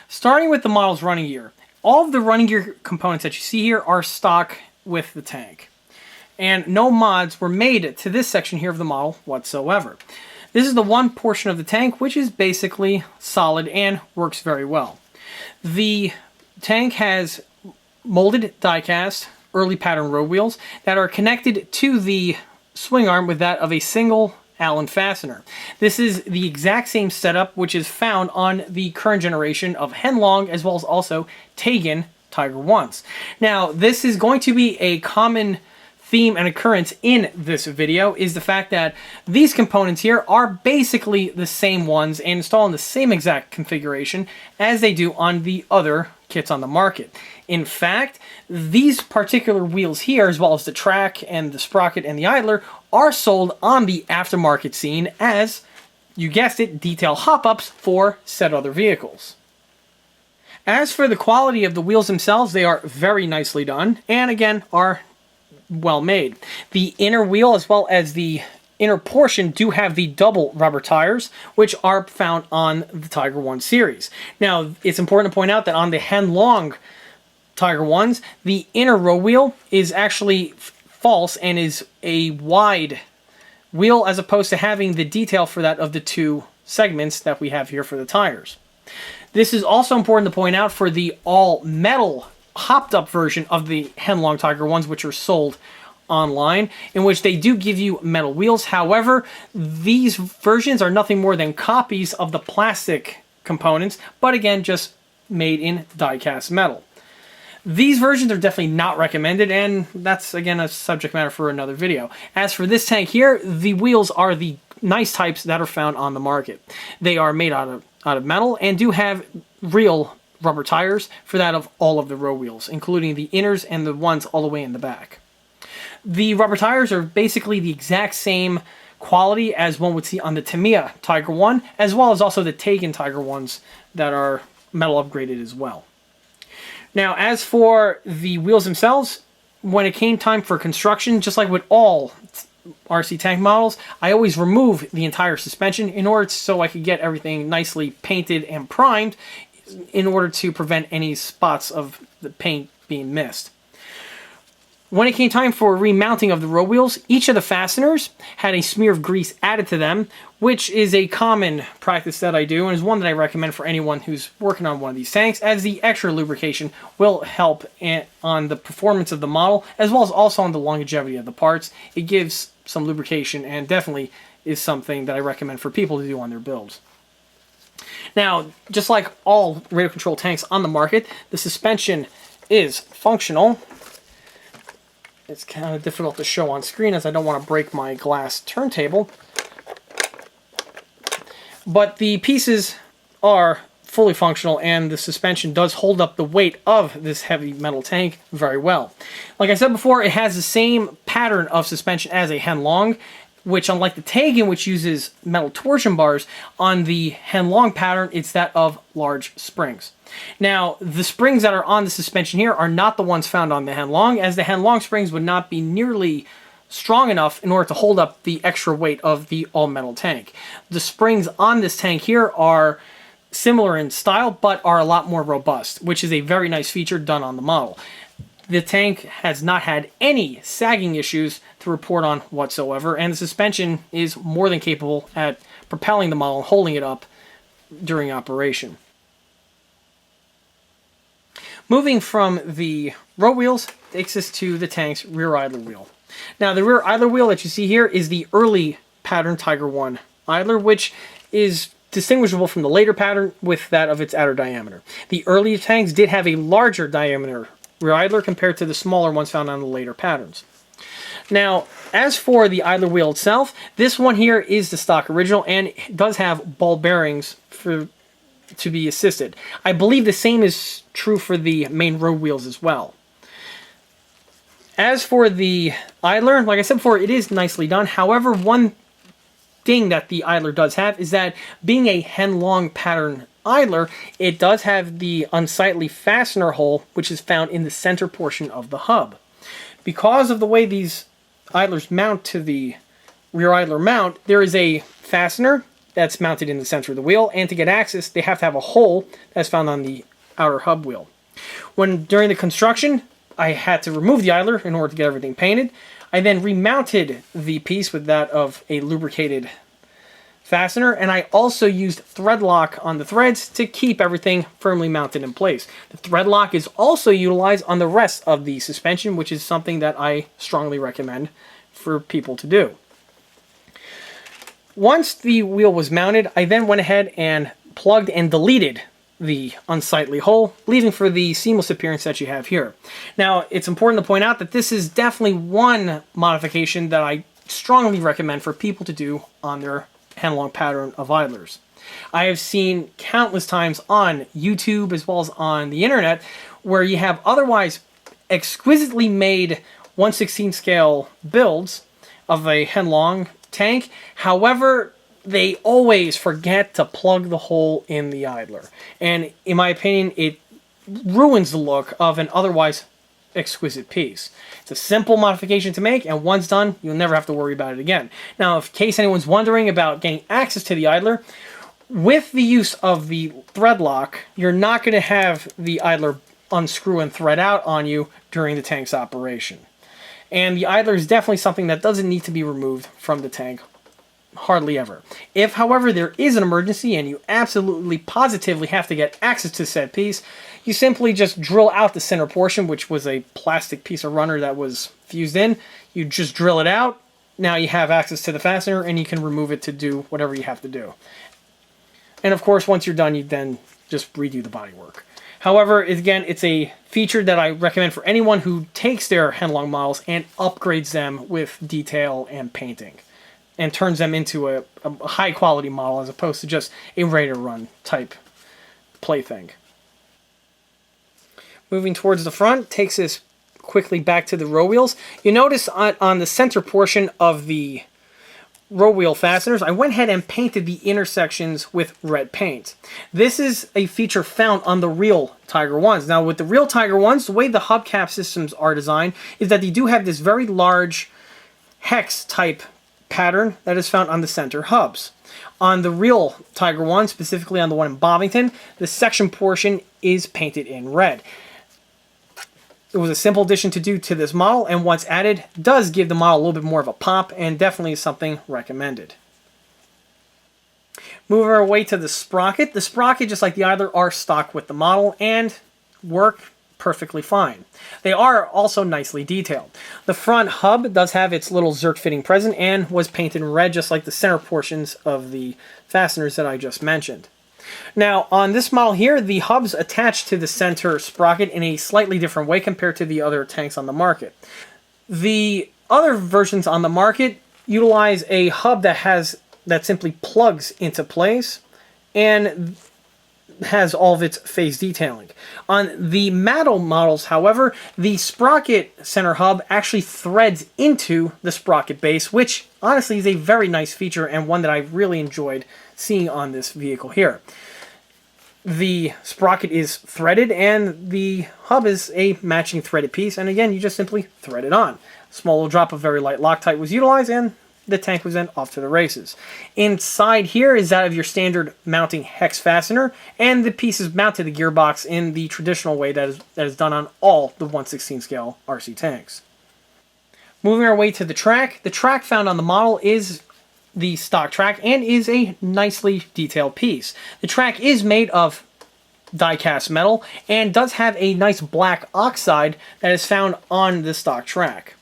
Starting with the model's running gear. All of the running gear components that you see here are stock with the tank. And no mods were made to this section here of the model whatsoever. This is the one portion of the tank which is basically solid and works very well. The tank has molded die-cast early pattern road wheels that are connected to the swing arm with that of a single Allen fastener. This is the exact same setup which is found on the current generation of Henlong as well as also Taigen Tiger 1s. Now this is going to be a common theme and occurrence in this video is the fact that these components here are basically the same ones and installed in the same exact configuration as they do on the other kits on the market. In fact, these particular wheels here, as well as the track and the sprocket and the idler, are sold on the aftermarket scene as, you guessed it, detail hop-ups for said other vehicles. As for the quality of the wheels themselves, they are very nicely done and again are well made. The inner wheel as well as the inner portion do have the double rubber tires which are found on the Tiger 1 series. Now it's important to point out that on the Henlong Tiger 1s the inner row wheel is actually false and is a wide wheel as opposed to having the detail for that of the two segments that we have here for the tires. This is also important to point out for the all metal hopped up version of the Henlong Tiger 1s which are sold online, in which they do give you metal wheels. However, these versions are nothing more than copies of the plastic components, but again just made in die-cast metal. These versions are definitely not recommended, and that's again a subject matter for another video. As for this tank here, the wheels are the nice types that are found on the market. They are made out of metal and do have real rubber tires for that of all of the row wheels, including the inners and the ones all the way in the back. The rubber tires are basically the exact same quality as one would see on the Tamiya Tiger 1, as well as also the Taigen Tiger 1s that are metal upgraded as well. Now, as for the wheels themselves, when it came time for construction, just like with all RC tank models, I always remove the entire suspension in order so I could get everything nicely painted and primed in order to prevent any spots of the paint being missed. When it came time for remounting of the row wheels, each of the fasteners had a smear of grease added to them, which is a common practice that I do and is one that I recommend for anyone who's working on one of these tanks, as the extra lubrication will help on the performance of the model as well as also on the longevity of the parts. It gives some lubrication and definitely is something that I recommend for people to do on their builds. Now, just like all radio control tanks on the market, the suspension is functional. It's kind of difficult to show on screen as I don't want to break my glass turntable. But the pieces are fully functional and the suspension does hold up the weight of this heavy metal tank very well. Like I said before, it has the same pattern of suspension as a Henlong, which unlike the Taigen, which uses metal torsion bars, on the Henlong pattern, it's that of large springs. Now, the springs that are on the suspension here are not the ones found on the Henlong, as the Henlong springs would not be nearly strong enough in order to hold up the extra weight of the all-metal tank. The springs on this tank here are similar in style, but are a lot more robust, which is a very nice feature done on the model. The tank has not had any sagging issues to report on whatsoever, and the suspension is more than capable at propelling the model and holding it up during operation. Moving from the row wheels takes us to the tank's rear idler wheel. Now, the rear idler wheel that you see here is the early pattern Tiger 1 idler, which is distinguishable from the later pattern with that of its outer diameter. The earlier tanks did have a larger diameter rear idler compared to the smaller ones found on the later patterns. Now, as for the idler wheel itself, this one here is the stock original and does have ball bearings to be assisted. I believe the same is true for the main road wheels as well. As for the idler, like I said before, it is nicely done. However, one thing that the idler does have is that being a Henlong pattern idler, it does have the unsightly fastener hole, which is found in the center portion of the hub. Because of the way these idlers mount to the rear idler mount, there is a fastener that's mounted in the center of the wheel, and to get access, they have to have a hole that's found on the outer hub wheel. During the construction, I had to remove the idler in order to get everything painted. I then remounted the piece with that of a lubricated fastener, and I also used thread lock on the threads to keep everything firmly mounted in place. The thread lock is also utilized on the rest of the suspension, which is something that I strongly recommend for people to do. Once the wheel was mounted, I then went ahead and plugged and deleted the unsightly hole, leaving for the seamless appearance that you have here. Now, it's important to point out that this is definitely one modification that I strongly recommend for people to do on their hand-long pattern of idlers. I have seen countless times on YouTube as well as on the internet where you have otherwise exquisitely made 1/16 scale builds of a hand-long tank. However, they always forget to plug the hole in the idler. And in my opinion, it ruins the look of an otherwise exquisite piece. It's a simple modification to make, and once done, you'll never have to worry about it again. Now, in case anyone's wondering about getting access to the idler, with the use of the thread lock, you're not going to have the idler unscrew and thread out on you during the tank's operation. And the idler is definitely something that doesn't need to be removed from the tank. Hardly ever. If, however, there is an emergency and you absolutely positively have to get access to said piece, you simply just drill out the center portion, which was a plastic piece of runner that was fused in. You just drill it out. Now you have access to the fastener and you can remove it to do whatever you have to do. And of course, once you're done, you then just redo the bodywork. However, again, it's a feature that I recommend for anyone who takes their hand-long models and upgrades them with detail and painting, and turns them into a high-quality model as opposed to just a ready-to-run type plaything. Moving towards the front, takes us quickly back to the row wheels. You notice on the center portion of the row wheel fasteners, I went ahead and painted the intersections with red paint. This is a feature found on the real Tiger 1s. Now, with the real Tiger 1s, the way the hubcap systems are designed is that they do have this very large hex-type pattern that is found on the center hubs. On the real Tiger 1, specifically on the one in Bovington, the section portion is painted in red. It was a simple addition to do to this model, and once added, does give the model a little bit more of a pop, and definitely something recommended. Moving our way to the sprocket. The sprocket, just like the idler, are stock with the model and work perfectly fine. They are also nicely detailed. The front hub does have its little Zerk fitting present and was painted in red, just like the center portions of the fasteners that I just mentioned. Now, on this model here, the hubs attach to the center sprocket in a slightly different way compared to the other tanks on the market. The other versions on the market utilize a hub that simply plugs into place and has all of its phase detailing. On the Mato models, however, the sprocket center hub actually threads into the sprocket base, which honestly is a very nice feature and one that I really enjoyed seeing on this vehicle here. The sprocket is threaded and the hub is a matching threaded piece, and again, you just simply thread it on. A small little drop of very light Loctite was utilized and the tank was then off to the races. Inside here is that of your standard mounting hex fastener, and the piece is mounted to the gearbox in the traditional way that is done on all the 1/16 scale RC tanks. Moving our way to the track found on the model is the stock track and is a nicely detailed piece. The track is made of die-cast metal and does have a nice black oxide that is found on the stock track.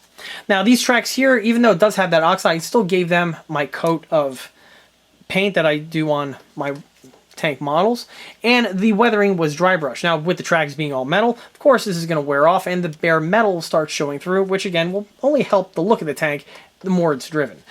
Now, these tracks here, even though it does have that oxide, I still gave them my coat of paint that I do on my tank models, and the weathering was dry brush. Now, with the tracks being all metal, of course, this is going to wear off, and the bare metal will start showing through, which again will only help the look of the tank the more it's driven.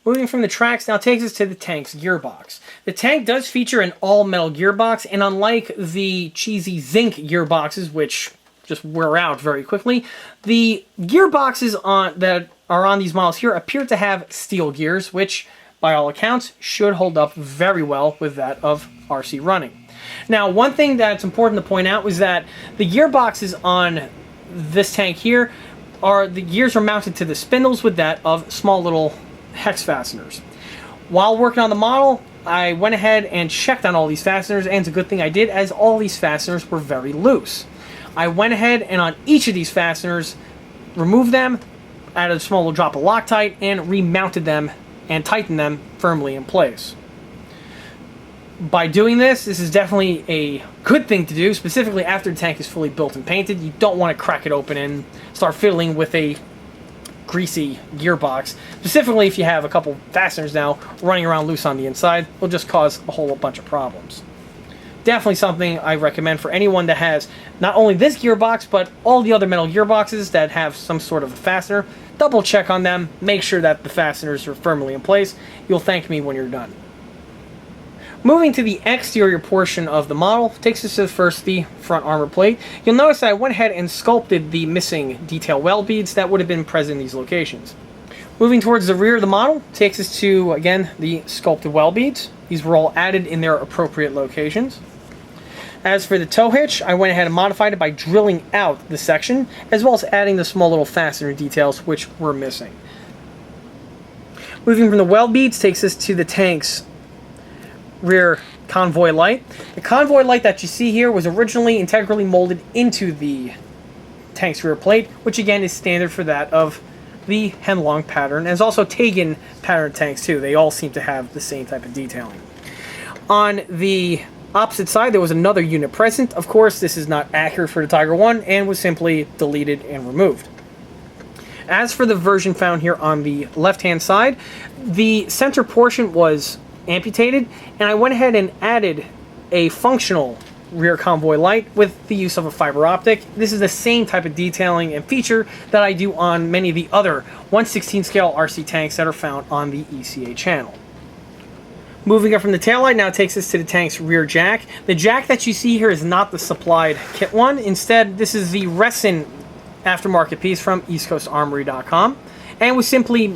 Moving from the tracks now takes us to the tank's gearbox. The tank does feature an all-metal gearbox, and unlike the cheesy zinc gearboxes, which just wear out very quickly, the gearboxes that are on these models here appear to have steel gears, which, by all accounts, should hold up very well with that of RC running. Now, one thing that's important to point out was that the gearboxes on this tank here the gears are mounted to the spindles with that of small little hex fasteners. While working on the model, I went ahead and checked on all these fasteners, and it's a good thing I did, as all these fasteners were very loose. I went ahead and on each of these fasteners removed them, added a small little drop of Loctite, and remounted them and tightened them firmly in place. By doing this is definitely a good thing to do, specifically after the tank is fully built and painted. You don't want to crack it open and start fiddling with a greasy gearbox, specifically if you have a couple fasteners now running around loose on the inside. It'll just cause a whole bunch of problems. Definitely something I recommend for anyone that has not only this gearbox, but all the other metal gearboxes that have some sort of a fastener. Double check on them, make sure that the fasteners are firmly in place. You'll thank me when you're done. Moving to the exterior portion of the model takes us to first the front armor plate. You'll notice that I went ahead and sculpted the missing detail weld beads that would have been present in these locations. Moving towards the rear of the model takes us to, again, the sculpted weld beads. These were all added in their appropriate locations. As for the tow hitch, I went ahead and modified it by drilling out the section, as well as adding the small little fastener details which were missing. Moving from the weld beads takes us to the tank's rear convoy light. The convoy light that you see here was originally integrally molded into the tank's rear plate, which again is standard for that of the Henlong pattern, as also Taigen pattern tanks too. They all seem to have the same type of detailing. On the opposite side, there was another unit present. Of course, this is not accurate for the Tiger 1 and was simply deleted and removed. As for the version found here on the left-hand side, the center portion was amputated, and I went ahead and added a functional rear convoy light with the use of a fiber optic. This is the same type of detailing and feature that I do on many of the other 1/16 scale RC tanks that are found on the ECA channel. Moving up from the taillight now takes us to the tank's rear jack. The jack that you see here is not the supplied kit one. Instead, this is the resin aftermarket piece from eastcoastarmory.com. And was simply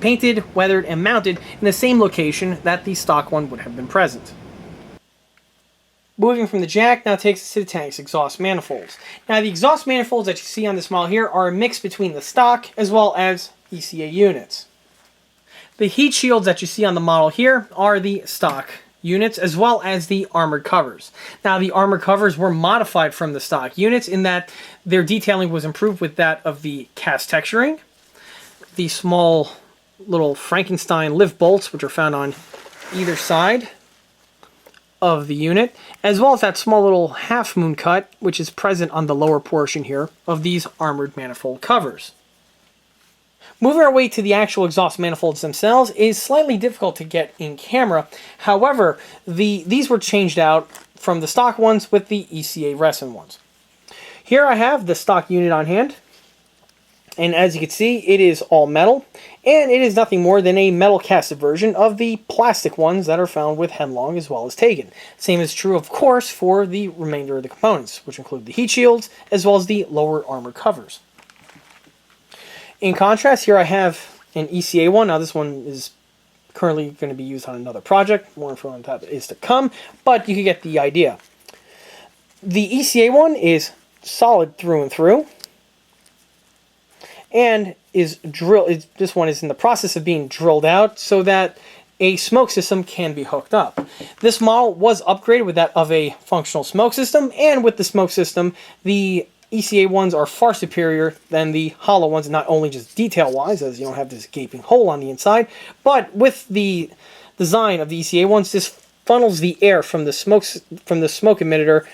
painted, weathered, and mounted in the same location that the stock one would have been present. Moving from the jack now takes us to the tank's exhaust manifolds. Now the exhaust manifolds that you see on this model here are a mix between the stock as well as ECA units. The heat shields that you see on the model here are the stock units as well as the armored covers. Now the armored covers were modified from the stock units in that their detailing was improved with that of the cast texturing. The small little Frankenstein lift bolts, which are found on either side of the unit, as well as that small little half moon cut, which is present on the lower portion here of these armored manifold covers. Moving our way to the actual exhaust manifolds themselves is slightly difficult to get in camera. However, these were changed out from the stock ones with the ECA resin ones. Here I have the stock unit on hand. And as you can see, it is all metal, and it is nothing more than a metal casted version of the plastic ones that are found with Henlong as well as Taigen. Same is true, of course, for the remainder of the components, which include the heat shields as well as the lower armor covers. In contrast, here I have an ECA one. Now this one is currently going to be used on another project. More info on that is to come, but you can get the idea. The ECA one is solid through and through, and this one is in the process of being drilled out so that a smoke system can be hooked up. This model was upgraded with that of a functional smoke system, and with the smoke system, the ECA ones are far superior than the hollow ones, not only just detail-wise, as you don't have this gaping hole on the inside, but with the design of the ECA ones, this funnels the air from the smoke emitter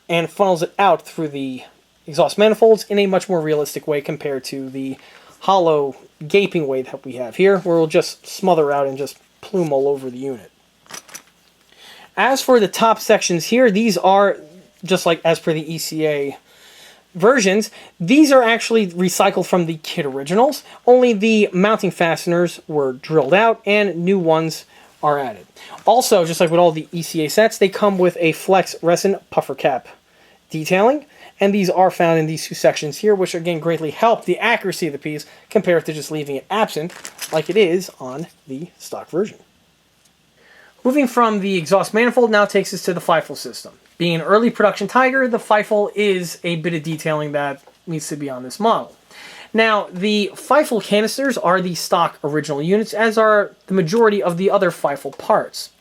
and funnels it out through the exhaust manifolds in a much more realistic way compared to the hollow gaping way that we have here, where it'll just smother out and just plume all over the unit. As for the top sections here, these are just like as per the ECA versions, these are actually recycled from the kit originals, only the mounting fasteners were drilled out and new ones are added. Also, just like with all the ECA sets, they come with a flex resin puffer cap detailing, and these are found in these two sections here, which again greatly help the accuracy of the piece compared to just leaving it absent like it is on the stock version. Moving from the exhaust manifold now takes us to the FIFO system. Being an early production Tiger, the FIFO is a bit of detailing that needs to be on this model. Now, the FIFO canisters are the stock original units, as are the majority of the other FIFO parts.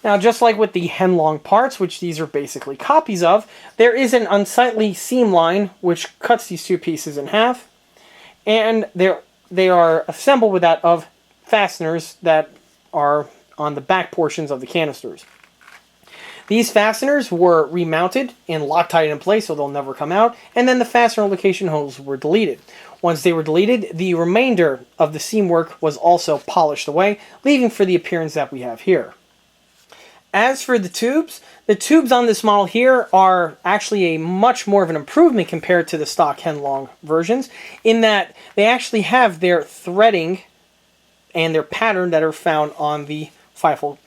Now, just like with the Henlong parts, which these are basically copies of, there is an unsightly seam line which cuts these two pieces in half, and they are assembled with that of fasteners that are on the back portions of the canisters. These fasteners were remounted and Loctited in place so they'll never come out, and then the fastener location holes were deleted. Once they were deleted, the remainder of the seam work was also polished away, leaving for the appearance that we have here. As for the tubes on this model here are actually a much more of an improvement compared to the stock Henlong versions, in that they actually have their threading and their pattern that are found on the FIFO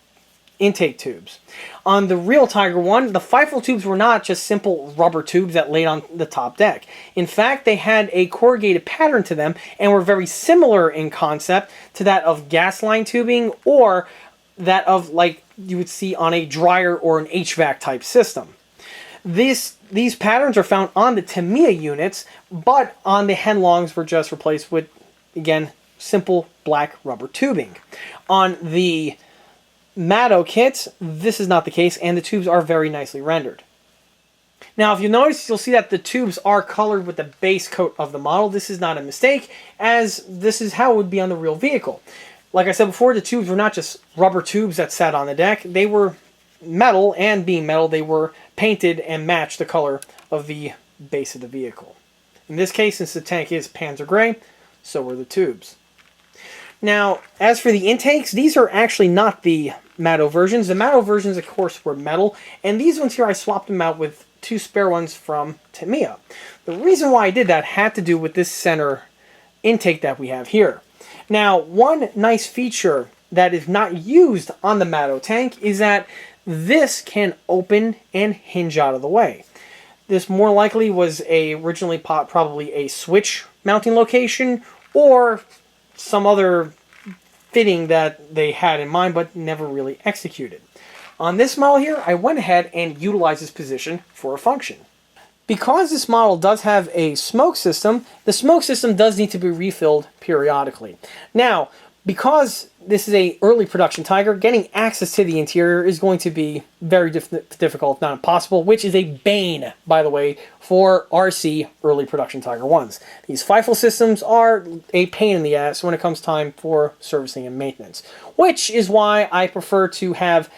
intake tubes. On the real Tiger one, the FIFO tubes were not just simple rubber tubes that laid on the top deck. In fact, they had a corrugated pattern to them and were very similar in concept to that of gas line tubing or that of like you would see on a dryer or an HVAC type system. These patterns are found on the Tamiya units, but on the Henlongs were just replaced with, again, simple black rubber tubing. On the Mato kits, this is not the case, and the tubes are very nicely rendered. Now, if you notice, you'll see that the tubes are colored with the base coat of the model. This is not a mistake, as this is how it would be on the real vehicle. Like I said before, the tubes were not just rubber tubes that sat on the deck. They were metal, and being metal, they were painted and matched the color of the base of the vehicle. In this case, since the tank is Panzer Gray, so were the tubes. Now, as for the intakes, these are actually not the Mato versions. The Mato versions, of course, were metal, and these ones here, I swapped them out with two spare ones from Tamiya. The reason why I did that had to do with this center intake that we have here. Now, one nice feature that is not used on the Mato tank is that this can open and hinge out of the way. This more likely was originally probably a switch mounting location or some other fitting that they had in mind but never really executed. On this model here, I went ahead and utilized this position for a function. Because this model does have a smoke system, the smoke system does need to be refilled periodically. Now, because this is an early production Tiger, getting access to the interior is going to be very difficult, if not impossible, which is a bane, by the way, for RC early production Tiger 1s. These FIFO systems are a pain in the ass when it comes time for servicing and maintenance, which is why I prefer to have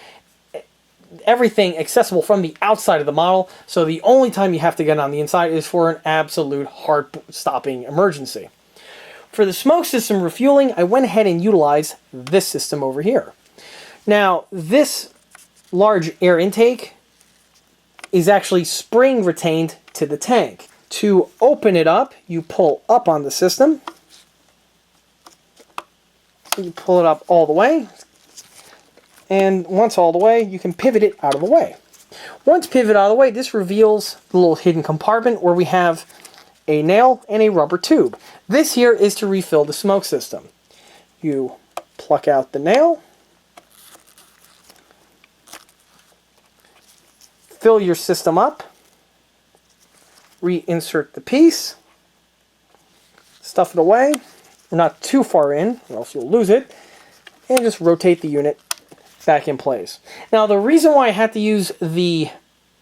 everything accessible from the outside of the model, so the only time you have to get on the inside is for an absolute heart-stopping emergency. For the smoke system refueling, I went ahead and utilized this system over here. Now, this large air intake is actually spring retained to the tank. To open it up, you pull up on the system. You pull it up all the way. And once all the way, you can pivot it out of the way. Once pivoted out of the way, this reveals the little hidden compartment where we have a nail and a rubber tube. This here is to refill the smoke system. You pluck out the nail, fill your system up, reinsert the piece, stuff it away, not too far in or else you'll lose it, and just rotate the unit back in place. Now, the reason why I had to use the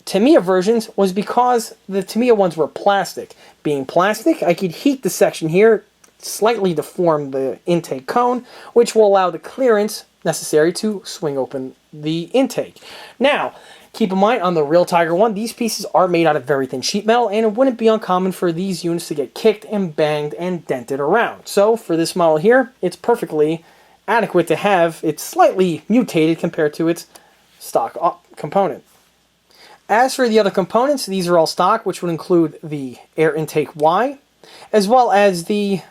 Tamiya versions was because the Tamiya ones were plastic. Being plastic, I could heat the section here, slightly deform the intake cone, which will allow the clearance necessary to swing open the intake. Now, keep in mind, on the real Tiger 1, these pieces are made out of very thin sheet metal, and it wouldn't be uncommon for these units to get kicked and banged and dented around. So, for this model here, it's perfectly adequate to have it slightly mutated compared to its stock component. As for the other components, these are all stock, which would include the air intake Y, as well as the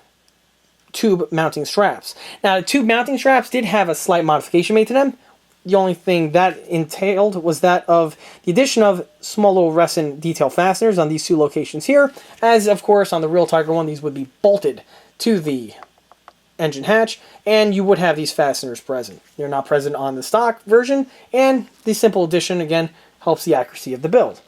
tube mounting straps. Now, the tube mounting straps did have a slight modification made to them. The only thing that entailed was that of the addition of small little resin detail fasteners on these two locations here, as of course on the real Tiger 1 these would be bolted to the engine hatch, and you would have these fasteners present. They're not present on the stock version, and the simple addition again helps the accuracy of the build.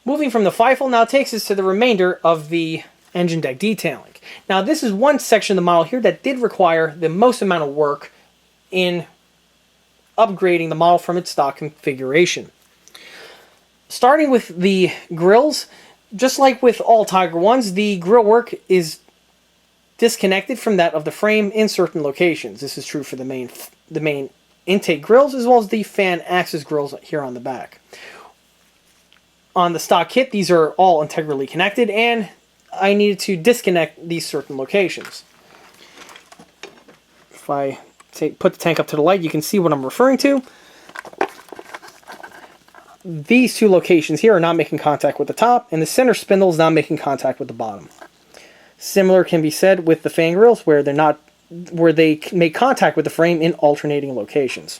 Moving from the FIFO now takes us to the remainder of the engine deck detailing. Now this is one section of the model here that did require the most amount of work in upgrading the model from its stock configuration. Starting with the grills, just like with all Tiger 1s, the grill work is disconnected from that of the frame in certain locations. This is true for the main intake grills as well as the fan axis grills here on the back. On the stock kit, these are all integrally connected, and I needed to disconnect these certain locations. If I put the tank up to the light, you can see what I'm referring to. These two locations here are not making contact with the top, and the center spindle is not making contact with the bottom. Similar can be said with the fan grills, where they make contact with the frame in alternating locations.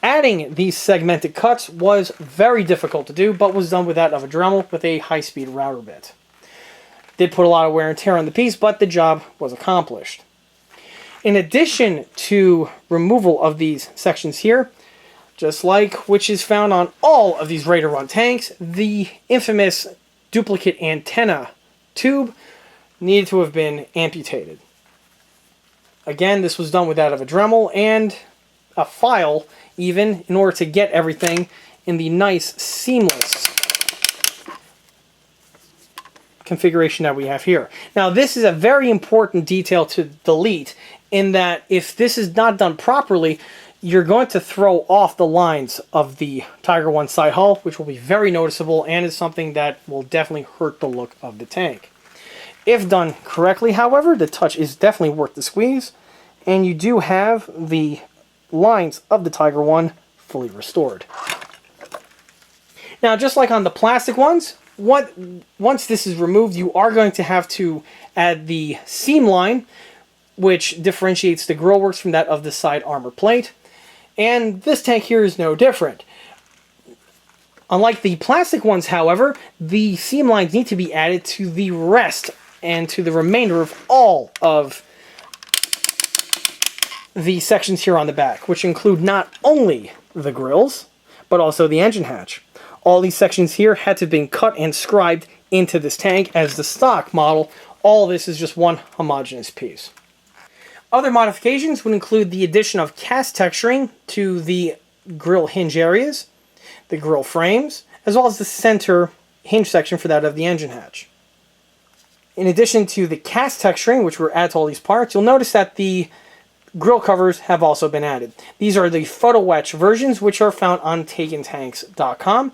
Adding these segmented cuts was very difficult to do, but was done with that of a Dremel with a high-speed router bit. Did put a lot of wear and tear on the piece, but the job was accomplished. In addition to removal of these sections here, just like which is found on all of these ready-to-run tanks, the infamous duplicate antenna tube needed to have been amputated. Again, this was done with that of a Dremel and a file even in order to get everything in the nice seamless configuration that we have here. Now this is a very important detail to delete, in that if this is not done properly, you're going to throw off the lines of the Tiger 1 side hull, which will be very noticeable and is something that will definitely hurt the look of the tank. If done correctly, however, the touch is definitely worth the squeeze, and you do have the lines of the Tiger 1 fully restored. Now, just like on the plastic ones, once this is removed, you are going to have to add the seam line, which differentiates the grill works from that of the side armor plate. And this tank here is no different. Unlike the plastic ones, however, the seam lines need to be added to the rest and to the remainder of all of the sections here on the back, which include not only the grills, but also the engine hatch. All these sections here had to have been cut and scribed into this tank as the stock model. All this is just one homogeneous piece. Other modifications would include the addition of cast texturing to the grill hinge areas, the grill frames, as well as the center hinge section for that of the engine hatch. In addition to the cast texturing, which were added to all these parts, you'll notice that the grill covers have also been added. These are the photo etch versions, which are found on TaigenTanks.com.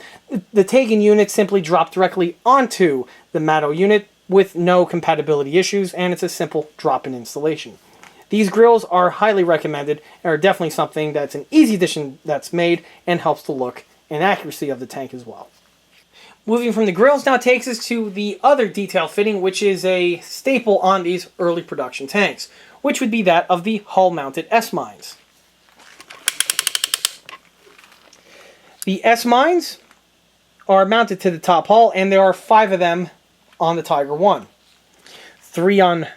The Taigen unit simply drop directly onto the Mato unit with no compatibility issues, and it's a simple drop-in installation. These grills are highly recommended and are definitely something that's an easy addition that's made and helps the look and accuracy of the tank as well. Moving from the grills now takes us to the other detail fitting, which is a staple on these early production tanks, which would be that of the hull-mounted S-mines. The S-mines are mounted to the top hull, and there are 5 of them on the Tiger 1. 3 on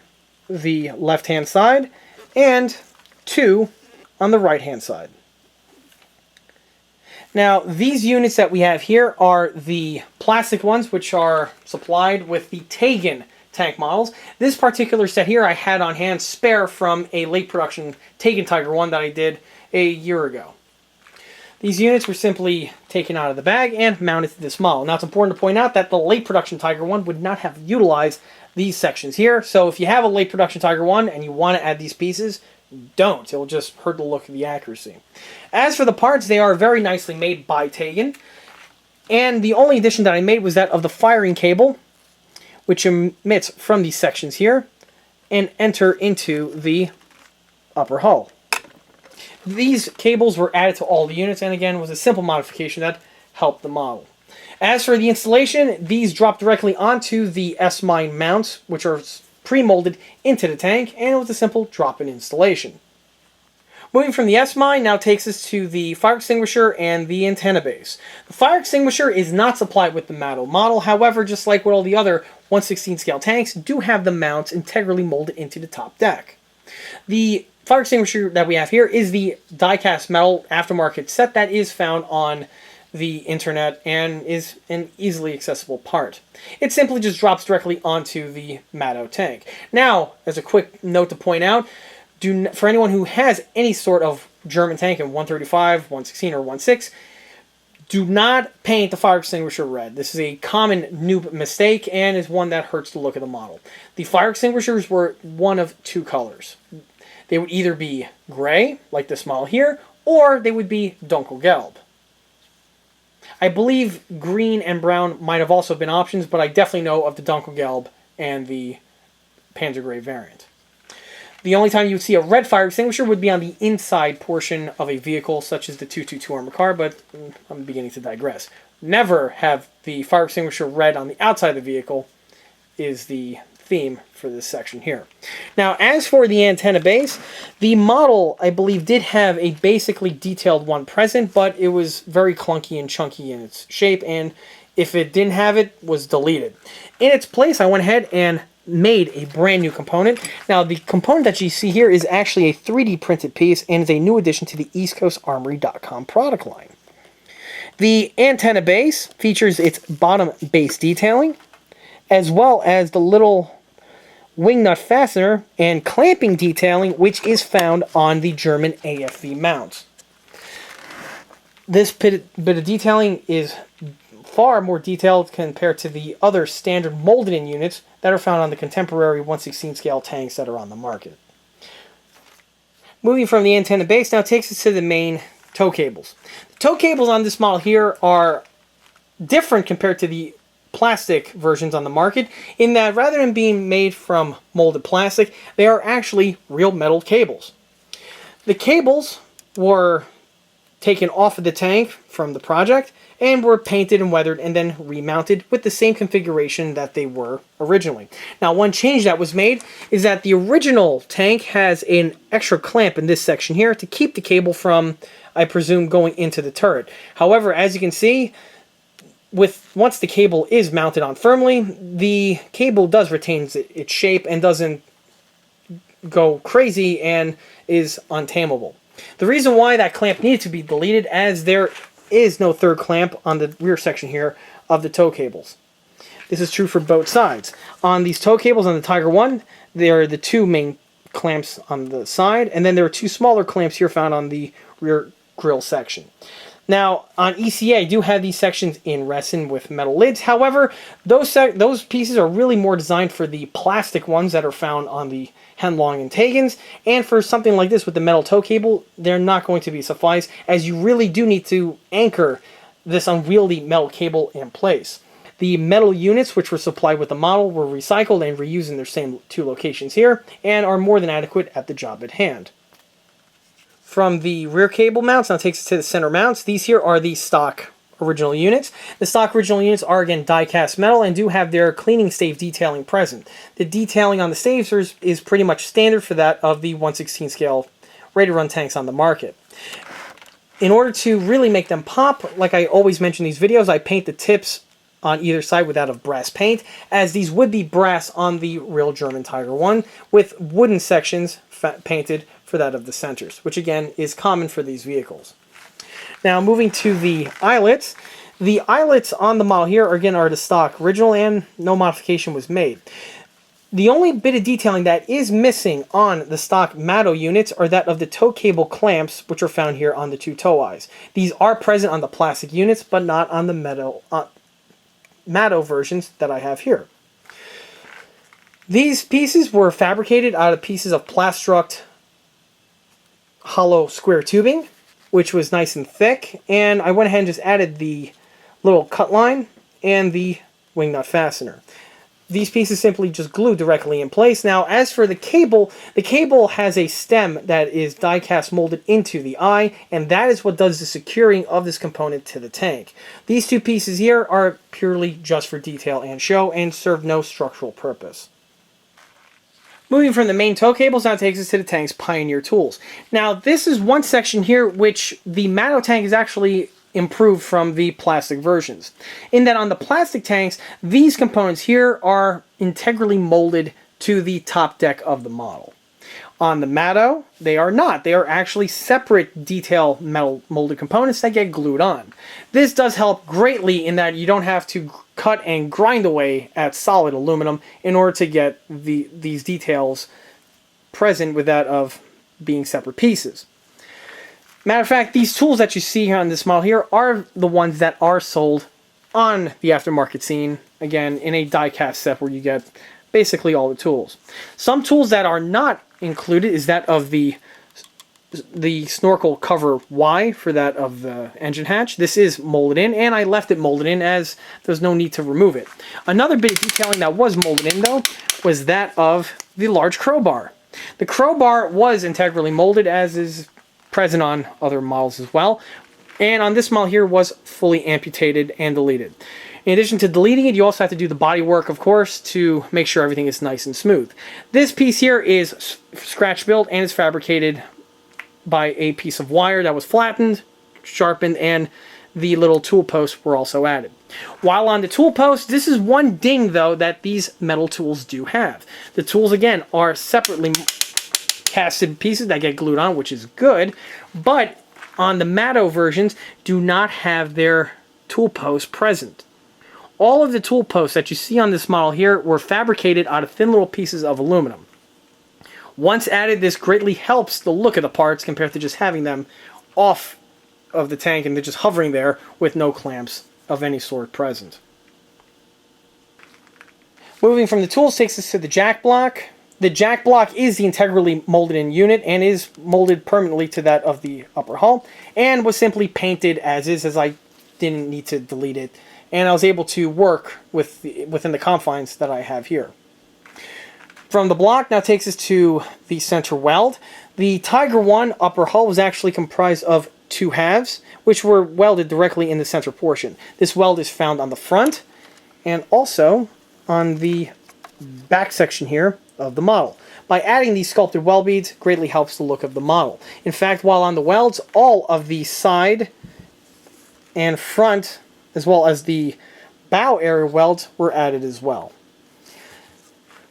the left-hand side, and 2 on the right-hand side. Now, these units that we have here are the plastic ones, which are supplied with the Taigen tank models. This particular set here I had on hand spare from a late production Taigen Tiger 1 that I did a year ago. These units were simply taken out of the bag and mounted to this model. Now, it's important to point out that the late production Tiger 1 would not have utilized these sections here, so if you have a late production Tiger 1 and you want to add these pieces, don't. It'll just hurt the look of the accuracy. As for the parts, they are very nicely made by Taigen, and the only addition that I made was that of the firing cable, which emits from these sections here and enter into the upper hull. These cables were added to all the units, and again was a simple modification that helped the model. As for the installation, these drop directly onto the S-mine mounts, which are pre-molded into the tank, and it was a simple drop-in installation. Moving from the S-mine now takes us to the fire extinguisher and the antenna base. The fire extinguisher is not supplied with the Mato model, however, just like with all the other 1/16 scale tanks, do have the mounts integrally molded into the top deck. The fire extinguisher that we have here is the die-cast metal aftermarket set that is found on the internet and is an easily accessible part. It simply just drops directly onto the Mato tank. Now, as a quick note to point out, for anyone who has any sort of German tank in 135, 116, or 16, do not paint the fire extinguisher red. This is a common noob mistake and is one that hurts the look of the model. The fire extinguishers were one of two colors. They would either be gray, like this model here, or they would be dunkelgelb. I believe green and brown might have also been options, but I definitely know of the dunkelgelb and the Panzer Gray variant. The only time you would see a red fire extinguisher would be on the inside portion of a vehicle, such as the 222 armored car, but I'm beginning to digress. Never have the fire extinguisher red on the outside of the vehicle is the theme for this section here. Now, as for the antenna base, the model, I believe, did have a basically detailed one present, but it was very clunky and chunky in its shape, and if it didn't have it, was deleted. In its place, I went ahead and made a brand new component. Now, the component that you see here is actually a 3D printed piece and is a new addition to the EastCoastArmory.com product line. The antenna base features its bottom base detailing, as well as the little wing nut fastener and clamping detailing, which is found on the German AFV mounts. This bit of detailing is far more detailed compared to the other standard molded-in units that are found on the contemporary 1/16 scale tanks that are on the market. Moving from the antenna base now takes us to the main tow cables. The tow cables on this model here are different compared to the plastic versions on the market in that rather than being made from molded plastic, they are actually real metal cables. The cables were taken off of the tank from the project and were painted and weathered and then remounted with the same configuration that they were originally. Now, one change that was made is that the original tank has an extra clamp in this section here to keep the cable from, I presume, going into the turret. However, as you can see, once the cable is mounted on firmly, the cable does retain its shape and doesn't go crazy and is untamable. The reason why that clamp needed to be deleted, as there is no third clamp on the rear section here of the tow cables. This is true for both sides. On these tow cables on the Tiger 1, there are the two main clamps on the side, and then there are two smaller clamps here found on the rear grille section. Now, on ECA, I do have these sections in resin with metal lids. However, those pieces are really more designed for the plastic ones that are found on the Henlong and Taigens. And for something like this with the metal tow cable, they're not going to be suffice, as you really do need to anchor this unwieldy metal cable in place. The metal units which were supplied with the model were recycled and reused in their same two locations here, and are more than adequate at the job at hand. From the rear cable mounts, now takes us to the center mounts. These here are the stock original units. The stock original units are again die-cast metal and do have their cleaning stave detailing present. The detailing on the staves is pretty much standard for that of the 1/16 scale ready-to-run tanks on the market. In order to really make them pop, like I always mention in these videos, I paint the tips on either side with that of brass paint, as these would be brass on the real German Tiger 1, with wooden sections painted for that of the centers, which again is common for these vehicles. Now, moving to the eyelets. The eyelets on the model here, again, are the stock original and no modification was made. The only bit of detailing that is missing on the stock Mato units are that of the tow cable clamps, which are found here on the two tow eyes. These are present on the plastic units, but not on the Mato versions that I have here. These pieces were fabricated out of pieces of Plastruct hollow square tubing, which was nice and thick, and I went ahead and just added the little cut line and the wing nut fastener. These pieces simply just glue directly in place. Now, as for the cable has a stem that is die-cast molded into the eye, and that is what does the securing of this component to the tank. These two pieces here are purely just for detail and show and serve no structural purpose. Moving from the main tow cables, now takes us to the tank's Pioneer tools. Now, this is one section here which the Mato tank is actually improved from the plastic versions. In that on the plastic tanks, these components here are integrally molded to the top deck of the model. On the Mato, they are not. They are actually separate detail metal molded components that get glued on. This does help greatly in that you don't have to cut and grind away at solid aluminum in order to get these details present with that of being separate pieces. Matter of fact, these tools that you see here on this model here are the ones that are sold on the aftermarket scene, again, in a die-cast set where you get basically all the tools. Some tools that are not included is that of the snorkel cover Y for that of the engine hatch. This is molded in, and I left it molded in as there's no need to remove it. Another bit of detailing that was molded in, though, was that of the large crowbar. The crowbar was integrally molded, as is present on other models as well, and on this model here was fully amputated and deleted. In addition to deleting it, you also have to do the body work, of course, to make sure everything is nice and smooth. This piece here is scratch built and is fabricated by a piece of wire that was flattened, sharpened, and the little tool posts were also added. While on the tool post, this is one ding, though, that these metal tools do have. The tools, again, are separately casted pieces that get glued on, which is good, but on the Mato versions do not have their tool posts present. All of the tool posts that you see on this model here were fabricated out of thin little pieces of aluminum. Once added, this greatly helps the look of the parts compared to just having them off of the tank and they're just hovering there with no clamps of any sort present. Moving from the tools takes us to the jack block. The jack block is the integrally molded in unit and is molded permanently to that of the upper hull and was simply painted as is, as I didn't need to delete it, and I was able to work within the confines that I have here. From the block now takes us to the center weld. The Tiger I upper hull was actually comprised of two halves, which were welded directly in the center portion. This weld is found on the front and also on the back section here of the model. By adding these sculpted weld beads, greatly helps the look of the model. In fact, while on the welds, all of the side and front, as well as the bow area welds, were added as well.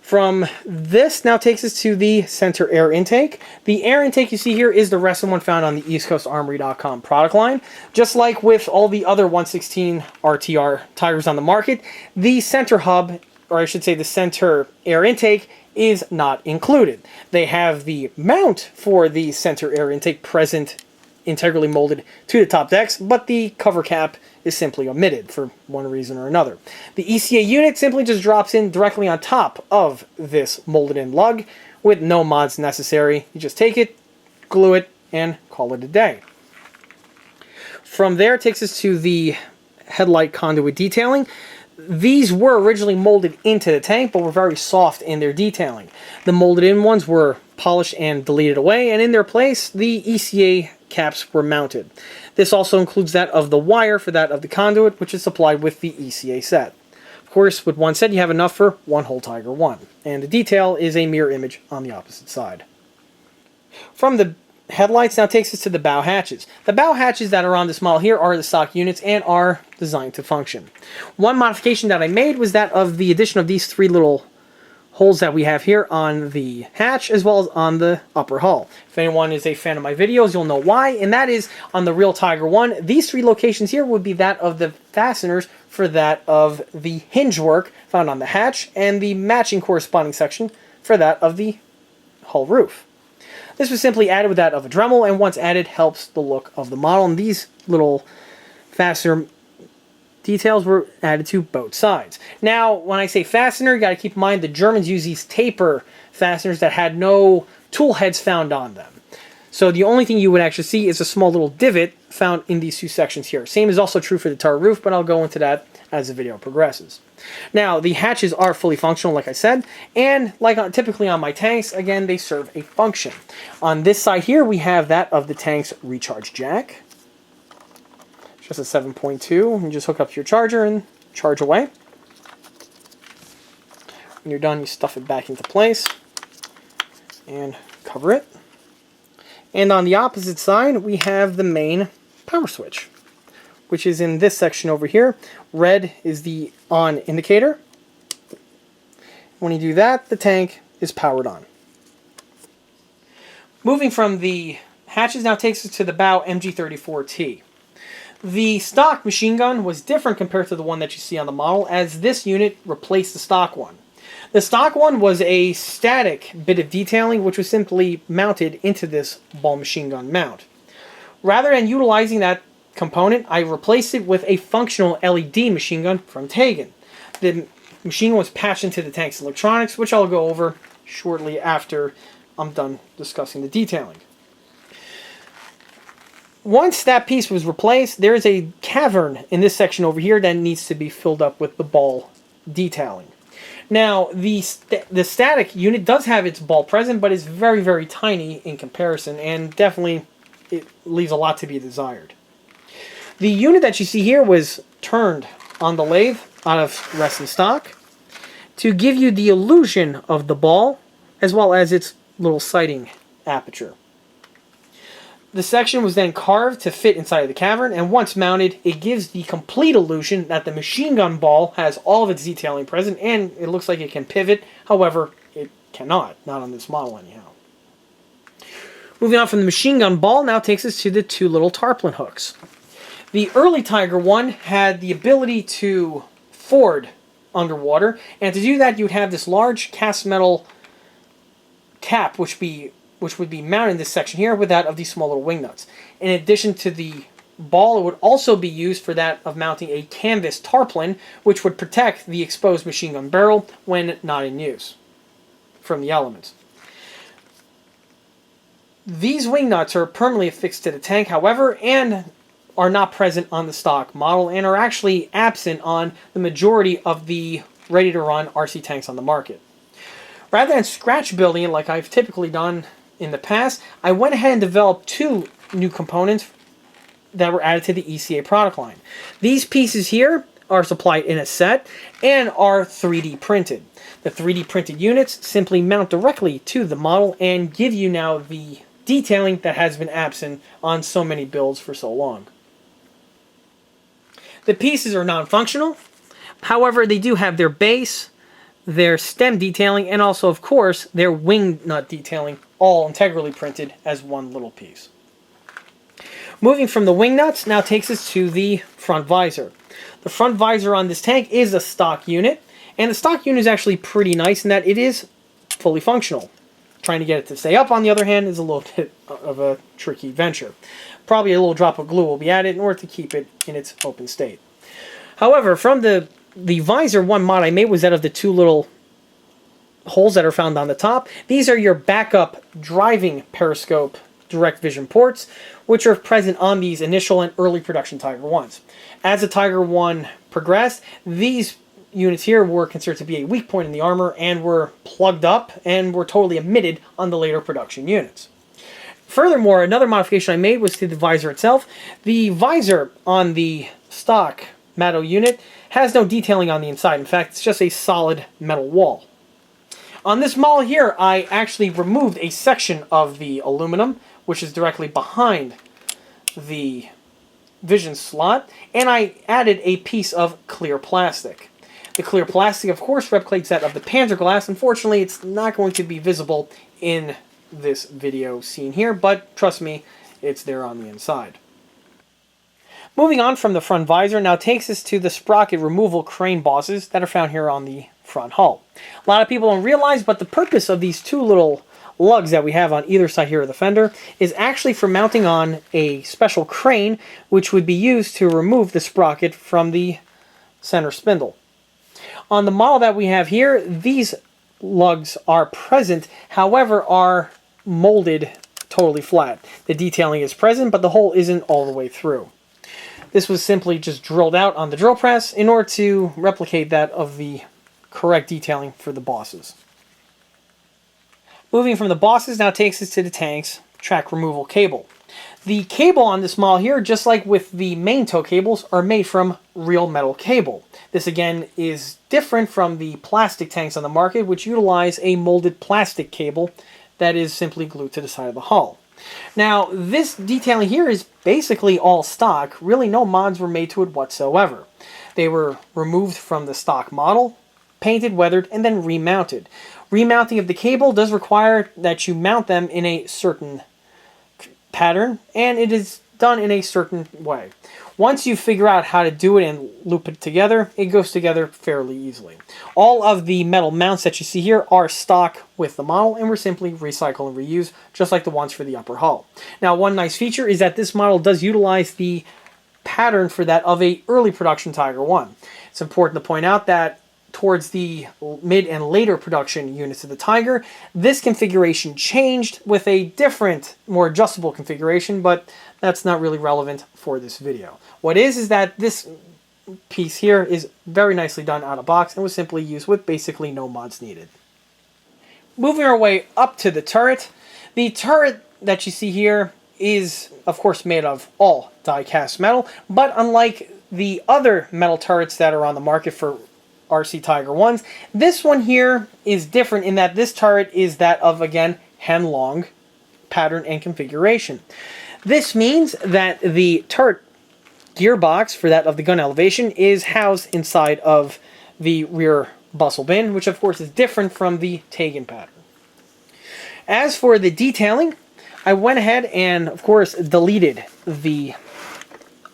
From this now takes us to the center air intake. The air intake you see here is the rest of the one found on the EastCoastArmory.com product line. Just like with all the other 116 RTR Tigers on the market, the center hub, or I should say the center air intake, is not included. They have the mount for the center air intake present integrally molded to the top decks, but the cover cap is simply omitted for one reason or another. The ECA unit simply just drops in directly on top of this molded in lug with no mods necessary. You just take it, glue it, and call it a day. From there it takes us to the headlight conduit detailing. These were originally molded into the tank, but were very soft in their detailing. The molded in ones were polished and deleted away, and in their place, the ECA caps were mounted. This also includes that of the wire for that of the conduit, which is supplied with the ECA set. Of course, with one set, you have enough for one whole Tiger I, and the detail is a mirror image on the opposite side. From the headlights now takes us to the bow hatches. The bow hatches that are on this model here are the stock units and are designed to function. One modification that I made was that of the addition of these three little holes that we have here on the hatch as well as on the upper hull. If anyone is a fan of my videos, you'll know why, and that is on the real Tiger I. These three locations here would be that of the fasteners for that of the hinge work found on the hatch and the matching corresponding section for that of the hull roof. This was simply added with that of a Dremel, and once added helps the look of the model, and these little fastener details were added to both sides. Now, when I say fastener, you got to keep in mind the Germans use these taper fasteners that had no tool heads found on them. So the only thing you would actually see is a small little divot found in these two sections here. Same is also true for the turret roof, but I'll go into that as the video progresses. Now, the hatches are fully functional, like I said, and like typically on my tanks, again, they serve a function. On this side here, we have that of the tank's recharge jack. Just a 7.2, and just hook up to your charger and charge away. When you're done, you stuff it back into place and cover it. And on the opposite side, we have the main power switch, which is in this section over here. Red is the on indicator. When you do that, the tank is powered on. Moving from the hatches now takes us to the bow MG34T. The stock machine gun was different compared to the one that you see on the model, as this unit replaced the stock one. The stock one was a static bit of detailing which was simply mounted into this ball machine gun mount. Rather than utilizing that component, I replaced it with a functional LED machine gun from Taigen. The machine gun was patched into the tank's electronics, which I'll go over shortly after I'm done discussing the detailing. Once that piece was replaced, there is a cavern in this section over here that needs to be filled up with the ball detailing. Now, the static unit does have its ball present, but is very, very tiny in comparison, and definitely it leaves a lot to be desired. The unit that you see here was turned on the lathe out of resin stock to give you the illusion of the ball, as well as its little sighting aperture. The section was then carved to fit inside of the cavern, and once mounted, it gives the complete illusion that the machine gun ball has all of its detailing present, and it looks like it can pivot. However, it cannot, not on this model anyhow. Moving on from the machine gun ball now takes us to the two little tarpaulin hooks. The early Tiger one had the ability to ford underwater, and to do that you would have this large cast metal cap which would be mounted in this section here with that of these small little wing nuts. In addition to the ball, it would also be used for that of mounting a canvas tarpaulin, which would protect the exposed machine gun barrel when not in use from the elements. These wing nuts are permanently affixed to the tank, however, and are not present on the stock model, and are actually absent on the majority of the ready-to-run RC tanks on the market. Rather than scratch building it like I've typically done in the past, I went ahead and developed two new components that were added to the ECA product line. These pieces here are supplied in a set and are 3D printed. The 3D printed units simply mount directly to the model and give you now the detailing that has been absent on so many builds for so long. The pieces are non-functional, however they do have their base, their stem detailing, and also of course their wing nut detailing all integrally printed as one little piece. Moving from the wing nuts now takes us to the front visor. The front visor on this tank is a stock unit, and the stock unit is actually pretty nice in that it is fully functional. Trying to get it to stay up, on the other hand, is a little bit of a tricky venture. Probably a little drop of glue will be added in order to keep it in its open state. However, from the visor, one mod I made was that of the two little holes that are found on the top. These are your backup driving periscope direct vision ports, which are present on these initial and early production Tiger 1s. As the Tiger 1 progressed, these units here were considered to be a weak point in the armor and were plugged up and were totally omitted on the later production units. Furthermore, another modification I made was to the visor itself. The visor on the stock Mato unit has no detailing on the inside. In fact, it's just a solid metal wall. On this model here, I actually removed a section of the aluminum, which is directly behind the vision slot, and I added a piece of clear plastic. The clear plastic, of course, replicates that of the Panzer glass. Unfortunately, it's not going to be visible in this video scene here, but trust me, it's there on the inside. Moving on from the front visor now takes us to the sprocket removal crane bosses that are found here on the front hull. A lot of people don't realize, but the purpose of these two little lugs that we have on either side here of the fender is actually for mounting on a special crane which would be used to remove the sprocket from the center spindle. On the model that we have here, these lugs are present, however are molded totally flat. The detailing is present, but the hole isn't all the way through. This was simply just drilled out on the drill press in order to replicate that of the correct detailing for the bosses. Moving from the bosses now takes us to the tank's track removal cable. The cable on this model here, just like with the main tow cables, are made from real metal cable. This again is different from the plastic tanks on the market, which utilize a molded plastic cable that is simply glued to the side of the hull. Now, this detailing here is basically all stock. Really no mods were made to it whatsoever. They were removed from the stock model painted, weathered, and then remounted. Remounting of the cable does require that you mount them in a certain pattern, and it is done in a certain way. Once you figure out how to do it and loop it together, it goes together fairly easily. All of the metal mounts that you see here are stock with the model and were simply recycle and reuse, just like the ones for the upper hull. Now, one nice feature is that this model does utilize the pattern for that of a early production Tiger I. It's important to point out that towards the mid and later production units of the Tiger, this configuration changed with a different, more adjustable configuration, but that's not really relevant for this video. What is that this piece here is very nicely done out of box and was simply used with basically no mods needed. Moving our way up to the turret. The turret that you see here is, of course, made of all die-cast metal, but unlike the other metal turrets that are on the market for RC Tiger I's, this one here is different in that this turret is that of, again, Henlong pattern and configuration. This means that the turret gearbox for that of the gun elevation is housed inside of the rear bustle bin, which of course is different from the Taigen pattern. As for the detailing, I went ahead and, of course, deleted the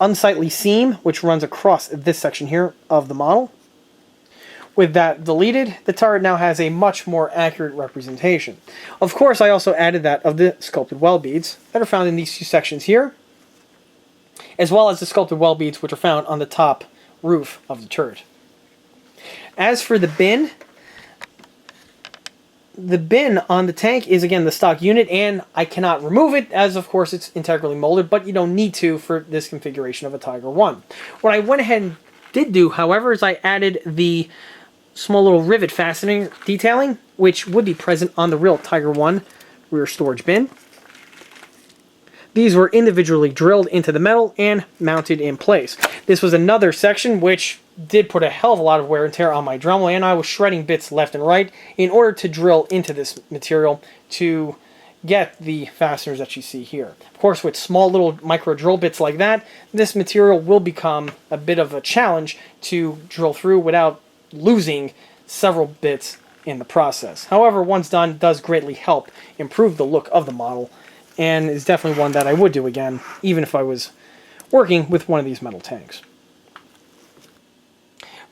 unsightly seam which runs across this section here of the model. With that deleted, the turret now has a much more accurate representation. Of course, I also added that of the sculpted well beads that are found in these two sections here, as well as the sculpted well beads which are found on the top roof of the turret. As for the bin on the tank is, again, the stock unit, and I cannot remove it as, of course, it's integrally molded, but you don't need to for this configuration of a Tiger I. What I went ahead and did do, however, is I added the small little rivet fastening detailing, which would be present on the real Tiger I rear storage bin. These were individually drilled into the metal and mounted in place. This was another section which did put a hell of a lot of wear and tear on my Dremel, and I was shredding bits left and right in order to drill into this material to get the fasteners that you see here. Of course, with small little micro drill bits like that, this material will become a bit of a challenge to drill through without losing several bits in the process. However, once done, it does greatly help improve the look of the model, and is definitely one that I would do again, even if I was working with one of these metal tanks.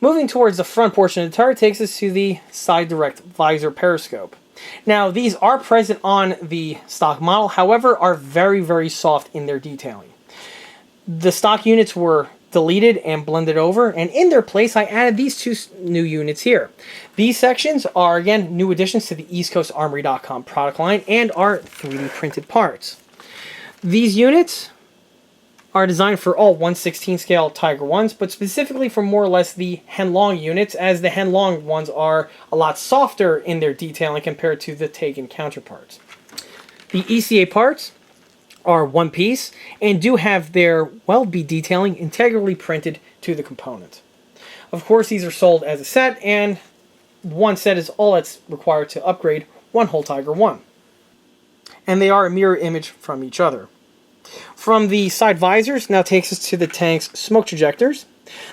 Moving towards the front portion of the turret takes us to the side direct visor periscope. Now, these are present on the stock model, however, are very, very soft in their detailing. The stock units were deleted and blended over, and in their place I added these two new units here. These sections are, again, new additions to the EastCoastArmory.com product line and are 3D printed parts. These units are designed for all 1/16 scale Tiger I's, but specifically for more or less the Henlong units, as the Henlong ones are a lot softer in their detailing compared to the Taigen counterparts. The ECA parts are one piece and do have their weld bead detailing integrally printed to the component. Of course, these are sold as a set, and one set is all that's required to upgrade one whole Tiger I. And they are a mirror image from each other. From the side visors now takes us to the tank's smoke trajectors.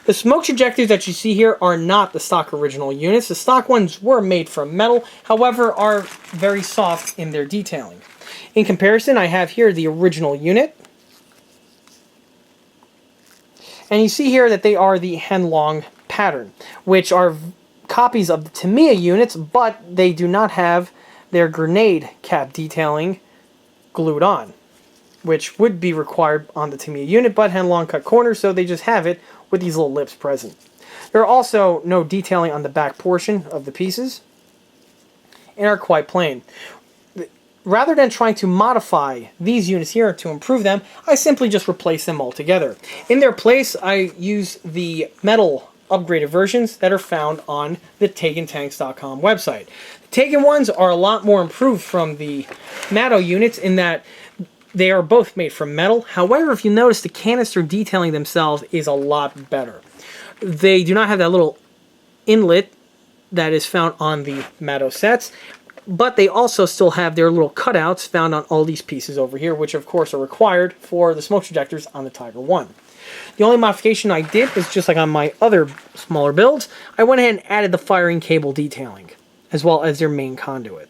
The smoke trajectors that you see here are not the stock original units. The stock ones were made from metal, however, are very soft in their detailing. In comparison, I have here the original unit. And you see here that they are the Henlong pattern, which are copies of the Tamiya units, but they do not have their grenade cap detailing glued on, which would be required on the Tamiya unit, but Henlong cut corners, so they just have it with these little lips present. There are also no detailing on the back portion of the pieces, and are quite plain. Rather than trying to modify these units here to improve them, I simply just replace them altogether. In their place, I use the metal upgraded versions that are found on the TaigenTanks.com website. The Taigen ones are a lot more improved from the Mato units in that they are both made from metal. However, if you notice, the canister detailing themselves is a lot better. They do not have that little inlet that is found on the Mato sets, but they also still have their little cutouts found on all these pieces over here, which of course are required for the smoke trajectors on the Tiger I. The only modification I did was just like on my other smaller builds, I went ahead and added the firing cable detailing, as well as their main conduit.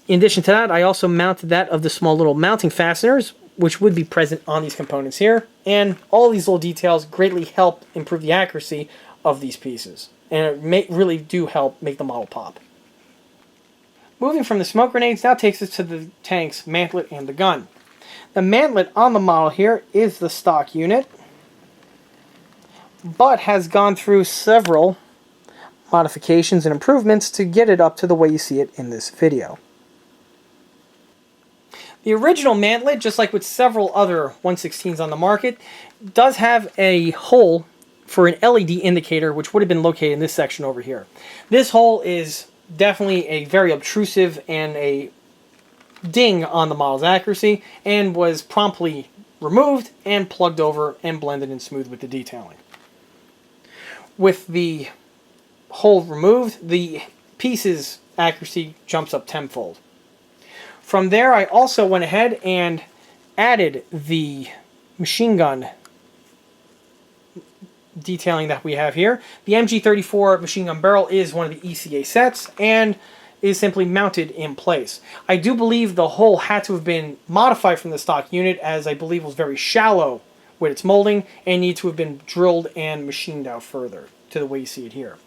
In addition to that, I also mounted that of the small little mounting fasteners, which would be present on these components here, and all these little details greatly help improve the accuracy of these pieces, and it really do help make the model pop. Moving from the smoke grenades now takes us to the tank's mantlet and the gun. The mantlet on the model here is the stock unit, but has gone through several modifications and improvements to get it up to the way you see it in this video. The original mantlet, just like with several other 116s on the market, does have a hole for an LED indicator, which would have been located in this section over here. This hole is definitely a very obtrusive and a ding on the model's accuracy, and was promptly removed and plugged over and blended in smooth with the detailing. With the hole removed, the piece's accuracy jumps up tenfold. From there, I also went ahead and added the machine gun detailing that we have here. The MG34 machine gun barrel is one of the ECA sets and is simply mounted in place. I do believe the hole had to have been modified from the stock unit, as I believe it was very shallow with its molding and need to have been drilled and machined out further to the way you see it here.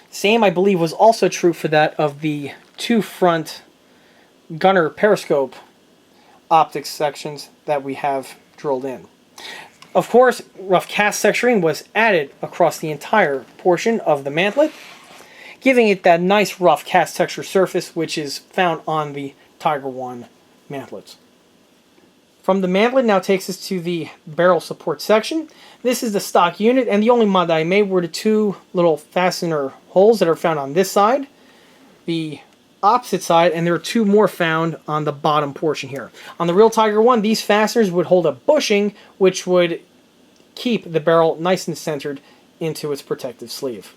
Same, I believe, was also true for that of the two front gunner periscope optics sections that we have drilled in. Of course, rough cast texturing was added across the entire portion of the mantlet, giving it that nice rough cast texture surface which is found on the Tiger I mantlets. From the mantlet now takes us to the barrel support section. This is the stock unit, and the only mod that I made were the two little fastener holes that are found on this side, the opposite side, and there are two more found on the bottom portion here. On the real Tiger I, these fasteners would hold a bushing which would keep the barrel nice and centered into its protective sleeve.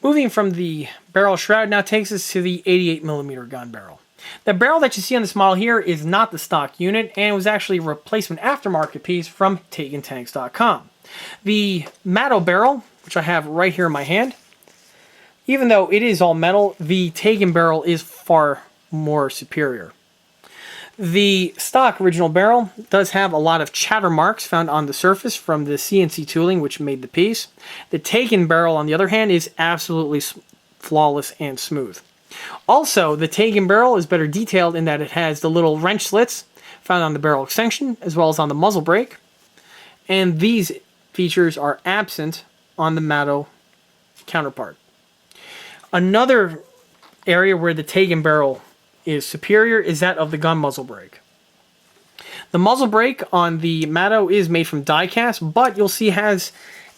Moving from the barrel shroud now takes us to the 88mm gun barrel. The barrel that you see on this model here is not the stock unit, and it was actually a replacement aftermarket piece from TaigenTanks.com. The Mato barrel, which I have right here in my hand, even though it is all metal, the Taigen barrel is far more superior. The stock original barrel does have a lot of chatter marks found on the surface from the CNC tooling which made the piece. The Taigen barrel, on the other hand, is absolutely flawless and smooth. Also, the Taigen barrel is better detailed in that it has the little wrench slits found on the barrel extension as well as on the muzzle brake, and these features are absent on the Mato counterpart. Another area where the Taigen barrel is superior is that of the gun muzzle brake. The muzzle brake on the Mato is made from die cast, but you'll see has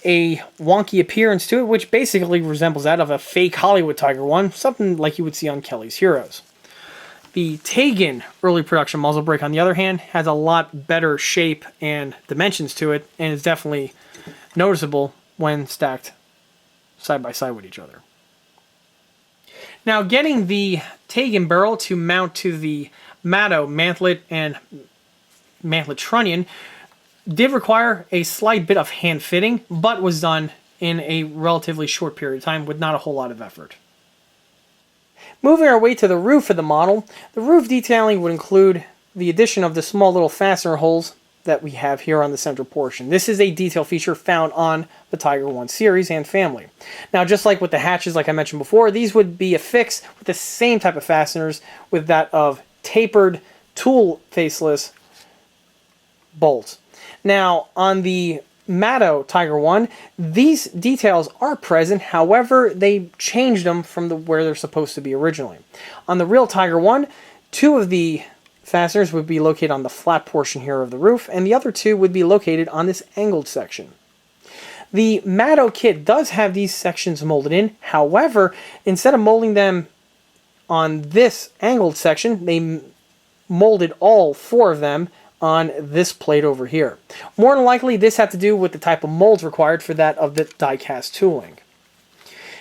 a wonky appearance to it, which basically resembles that of a fake Hollywood Tiger I, something like you would see on Kelly's Heroes. The Taigen early production muzzle brake, on the other hand, has a lot better shape and dimensions to it, and is definitely noticeable when stacked side by side with each other. Now, getting the Taigen barrel to mount to the Mato mantlet and mantlet trunnion did require a slight bit of hand fitting, but was done in a relatively short period of time with not a whole lot of effort. Moving our way to the roof of the model, the roof detailing would include the addition of the small little fastener holes that we have here on the center portion. This is a detail feature found on the Tiger I series and family. Now, just like with the hatches, like I mentioned before, these would be affixed with the same type of fasteners with that of tapered, tool faceless bolts. Now, on the Mato Tiger I, these details are present, however, they changed them from where they're supposed to be originally. On the real Tiger I, two of the fasteners would be located on the flat portion here of the roof, and the other two would be located on this angled section. The Mato kit does have these sections molded in, however, instead of molding them on this angled section, they molded all four of them on this plate over here. More than likely, this had to do with the type of molds required for that of the die-cast tooling.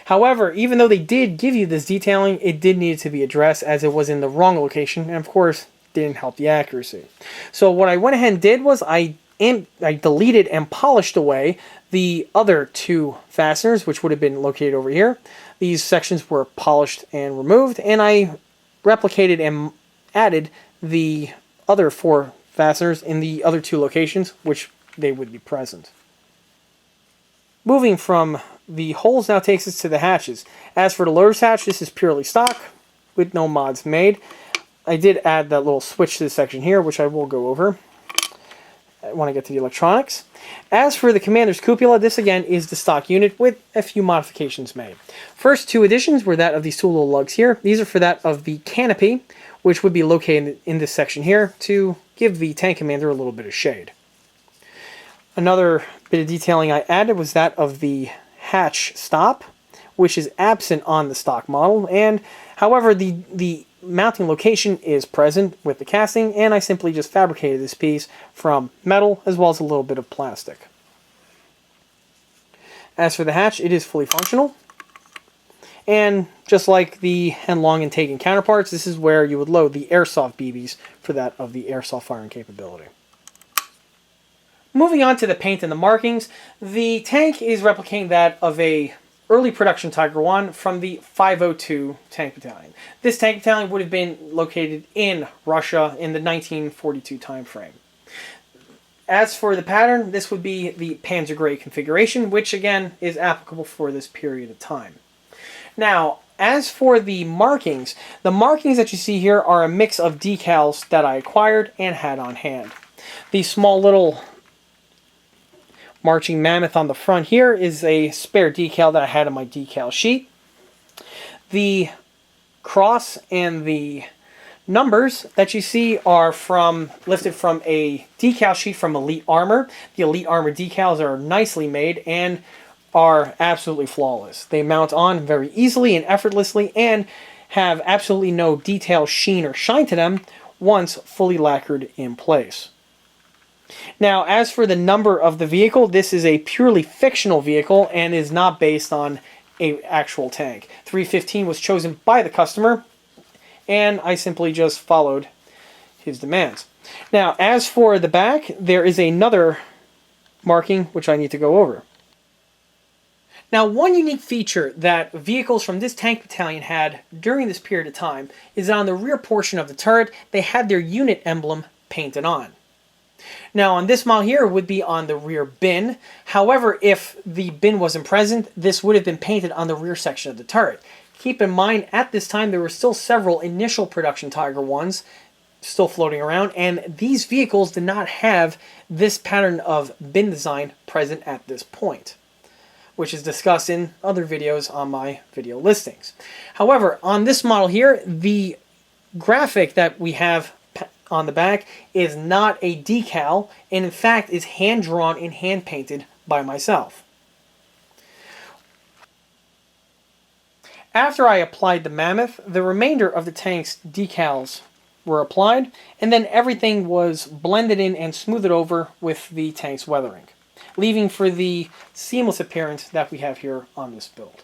However, even though they did give you this detailing, it did need to be addressed as it was in the wrong location, and of course, didn't help the accuracy. So what I went ahead and did was I deleted and polished away the other two fasteners, which would have been located over here. These sections were polished and removed, and I replicated and added the other 4 fasteners in the other 2 locations, which they would be present. Moving from the holes now takes us to the hatches. As for the loader's hatch, this is purely stock with no mods made. I did add that little switch to this section here, which I will go over when I get to the electronics. As for the commander's cupola, this again is the stock unit with a few modifications made. First 2 additions were that of these 2 little lugs here. These are for that of the canopy, which would be located in this section here to give the tank commander a little bit of shade. Another bit of detailing I added was that of the hatch stop, which is absent on the stock model, and however the mounting location is present with the casting, and I simply just fabricated this piece from metal as well as a little bit of plastic. As for the hatch, it is fully functional, and just like the Henlong and Taigen counterparts, this is where you would load the airsoft BBs for that of the airsoft firing capability. Moving on to the paint and the markings, the tank is replicating that of a early production Tiger I from the 502 tank battalion. This tank battalion would have been located in Russia in the 1942 timeframe. As for the pattern, this would be the Panzer Gray configuration, which again is applicable for this period of time. Now, as for the markings that you see here are a mix of decals that I acquired and had on hand. The small little marching mammoth on the front here is a spare decal that I had on my decal sheet. The cross and the numbers that you see are lifted from a decal sheet from Elite Armor. The Elite Armor decals are nicely made and are absolutely flawless. They mount on very easily and effortlessly and have absolutely no detail, sheen, or shine to them once fully lacquered in place. Now, as for the number of the vehicle, this is a purely fictional vehicle and is not based on an actual tank. 315 was chosen by the customer, and I simply just followed his demands. Now, as for the back, there is another marking which I need to go over. Now, one unique feature that vehicles from this tank battalion had during this period of time is that on the rear portion of the turret, they had their unit emblem painted on. Now on this model here, it would be on the rear bin. However, if the bin wasn't present, this would have been painted on the rear section of the turret. Keep in mind, at this time, there were still several initial production Tiger I's still floating around, and these vehicles did not have this pattern of bin design present at this point, which is discussed in other videos on my video listings. However, on this model here, the graphic that we have on the back is not a decal, and in fact is hand-drawn and hand-painted by myself. After I applied the Mammoth, the remainder of the tank's decals were applied, and then everything was blended in and smoothed over with the tank's weathering, leaving for the seamless appearance that we have here on this build.